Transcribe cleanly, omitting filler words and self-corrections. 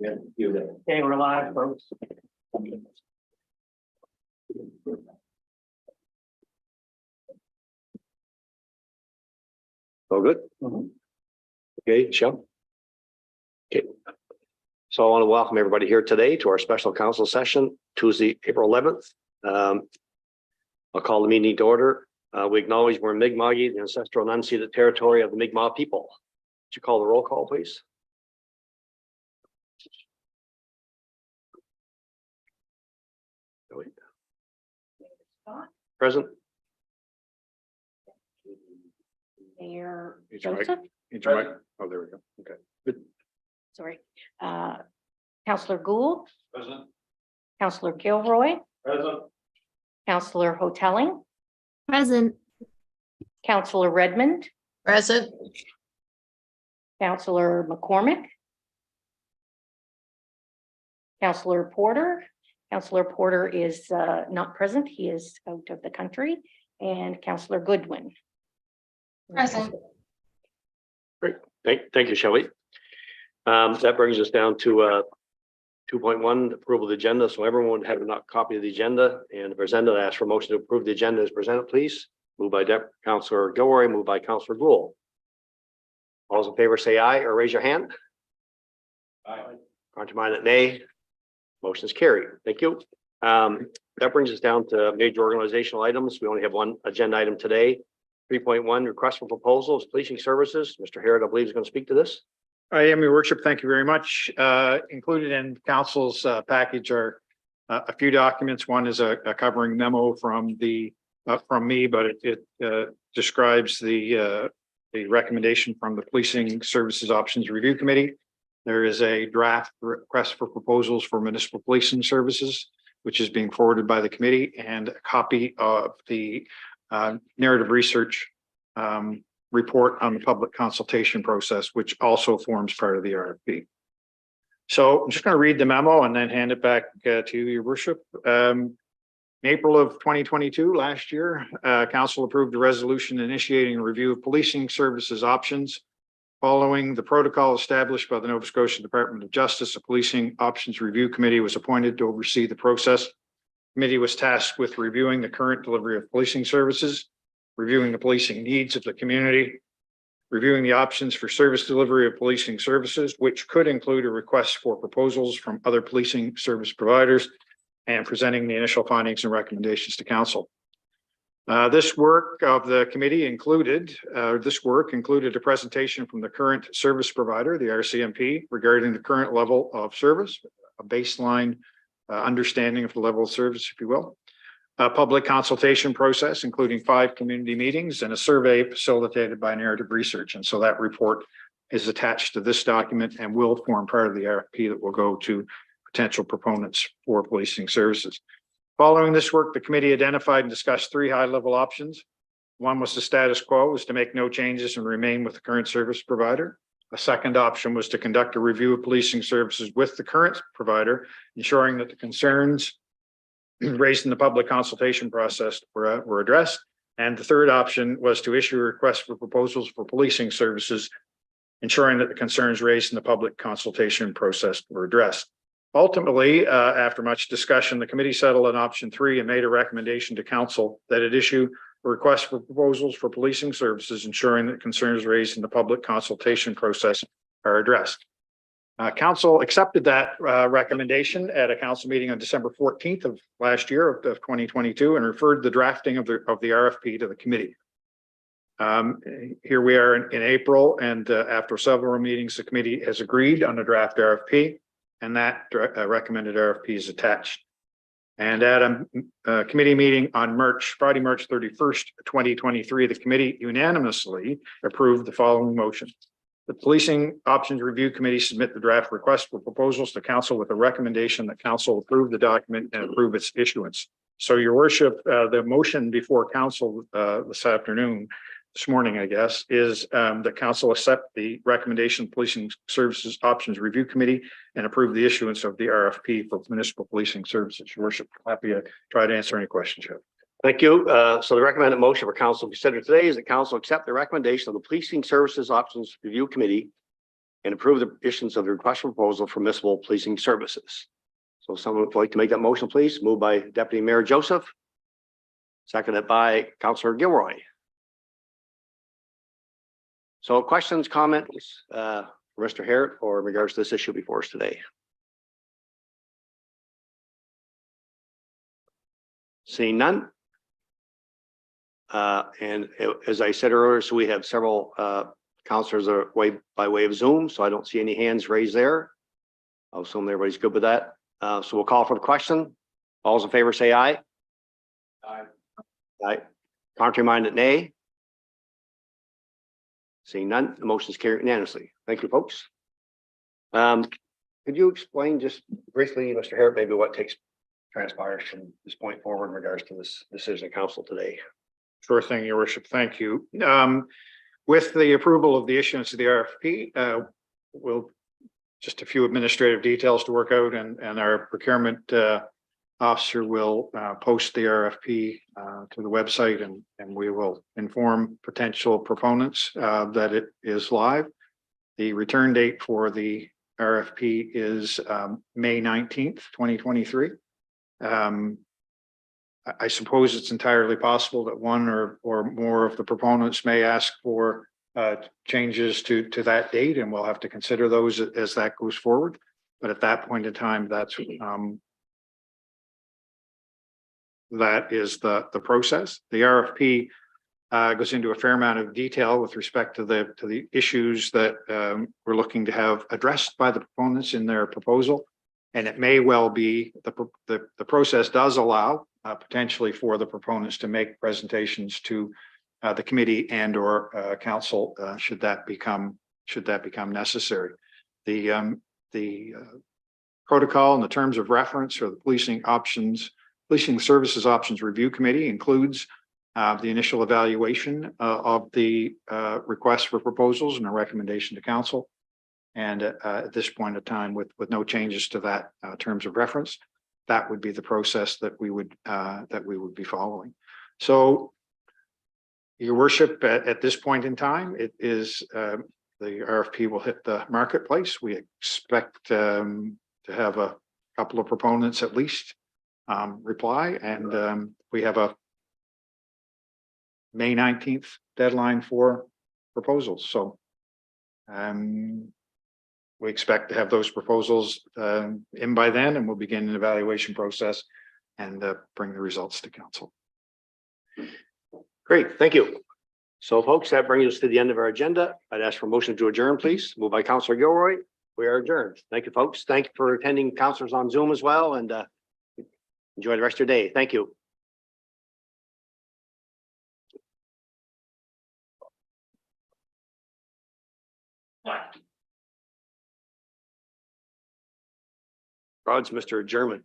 Okay, we're live, folks. All good? Okay, Michelle? Okay. So I want to welcome everybody here today to our special council session, Tuesday, April 11th. I'll call the meeting to order. We acknowledge we're in Mi'kmaq, the ancestral and unceded territory of the Mi'kmaq people. Would you call the roll call, please? Present. Mayor Joseph. Oh, there we go. Okay. Good. Sorry. Councillor Gould, Present. Councillor Kilroy, Present. Councillor Hotelling, Present. Councillor Redmond, Present. Councillor McCormick, Councillor Porter. Councillor Porter is not present. He is out of the country. And Councillor Goodwin. Present. Great. Thank you, Shelley. That brings us down to 2.1, approval of the agenda. So everyone would have a copy of the agenda, and the presenter asks for motion to approve the agenda as presented, please. Moved by Councillor Gilroy, moved by Councillor Gould. All those in favor say aye or raise your hand. Aye. Aren't you mind that nay? Motion is carried. Thank you. That brings us down to major organizational items. We only have one agenda item today. 3.1, request for proposals, policing services. Mr. Harrod, I believe, is going to speak to this. I am, Your Worship. Thank you very much. Included in council's package are a few documents. One is a covering memo from me, but it describes the recommendation from the Policing Services Options Review Committee. There is a draft request for proposals for municipal policing services, which is being forwarded by the committee, and a copy of the narrative research report on the public consultation process, which also forms part of the RFP. So I'm just going to read the memo and then hand it back to you, Your Worship. In April of 2022, last year, council approved a resolution initiating a review of policing services options. Following the protocol established by the Nova Scotia Department of Justice, a policing options review committee was appointed to oversee the process. The committee was tasked with reviewing the current delivery of policing services, reviewing the policing needs of the community, reviewing the options for service delivery of policing services, which could include a request for proposals from other policing service providers, and presenting the initial findings and recommendations to council. This work of the committee included a presentation from the current service provider, the RCMP, regarding the current level of service, a baseline understanding of the level of service, if you will. A public consultation process, including 5 community meetings and a survey facilitated by narrative research. And so that report is attached to this document and will form part of the RFP that will go to potential proponents for policing services. Following this work, the committee identified and discussed 3 high-level options. One was the status quo, was to make no changes and remain with the current service provider. A second option was to conduct a review of policing services with the current provider, ensuring that the concerns raised in the public consultation process were addressed. And the third option was to issue a request for proposals for policing services, ensuring that the concerns raised in the public consultation process were addressed. Ultimately, after much discussion, the committee settled on option 3 and made a recommendation to council that it issue a request for proposals for policing services, ensuring that concerns raised in the public consultation process are addressed. Council accepted that recommendation at a council meeting on December 14th of last year of 2022 and referred the drafting of the RFP to the committee. Here we are in April, and after several meetings, the committee has agreed on a draft RFP, and that recommended RFP is attached. And at a committee meeting on Friday, March 31st, 2023, the committee unanimously approved the following motion. The Policing Options Review Committee submit the draft request for proposals to council with a recommendation that council approve the document and approve its issuance. So, Your Worship, the motion before council this morning, I guess, is that council accept the recommendation of Policing Services Options Review Committee and approve the issuance of the RFP for municipal policing services. Your Worship, happy to try to answer any questions you have. Thank you. So the recommended motion for council to consider today is that council accept the recommendation of the Policing Services Options Review Committee and approve the issuance of the request for proposal for municipal policing services. So someone would like to make that motion, please. Moved by Deputy Mayor Joseph. Seconded by Councillor Gilroy. So questions, comments, for Mr. Harrod or in regards to this issue before us today? Seeing none. As I said earlier, so we have several councillors are by way of Zoom, so I don't see any hands raised there. I'll assume everybody's good with that. So we'll call for the question. All those in favor say aye. Aye. Aye. Contrary minded, nay. Seeing none, the motion is carried unanimously. Thank you, folks. Could you explain just briefly, Mr. Harrod, maybe what transpires from this point forward in regards to this decision of council today? Sure thing, Your Worship. Thank you. With the approval of the issuance of the RFP, we'll just a few administrative details to work out, and our procurement officer will post the RFP to the website, and we will inform potential proponents that it is live. The return date for the RFP is May 19th, 2023. I suppose it's entirely possible that one or more of the proponents may ask for changes to that date, and we'll have to consider those as that goes forward. But at that point in time, that is the process. The RFP goes into a fair amount of detail with respect to the issues that we're looking to have addressed by the proponents in their proposal. And it may well be the process does allow potentially for the proponents to make presentations to the committee and or council should that become necessary. The protocol and the terms of reference or the Policing Services Options Review Committee includes the initial evaluation of the request for proposals and a recommendation to council. And at this point in time, with no changes to that terms of reference, that would be the process that we would be following. So, Your Worship, at this point in time, it is the RFP will hit the marketplace. We expect to have a couple of proponents at least reply, and we have a May 19th deadline for proposals. So we expect to have those proposals in by then, and we'll begin an evaluation process and bring the results to council. Great, thank you. So folks, that brings us to the end of our agenda. I'd ask for a motion to adjourn, please. Moved by Councillor Gilroy. We are adjourned. Thank you, folks. Thank you for attending, councillors on Zoom as well, and enjoy the rest of your day. Thank you. Rod's Mr. German.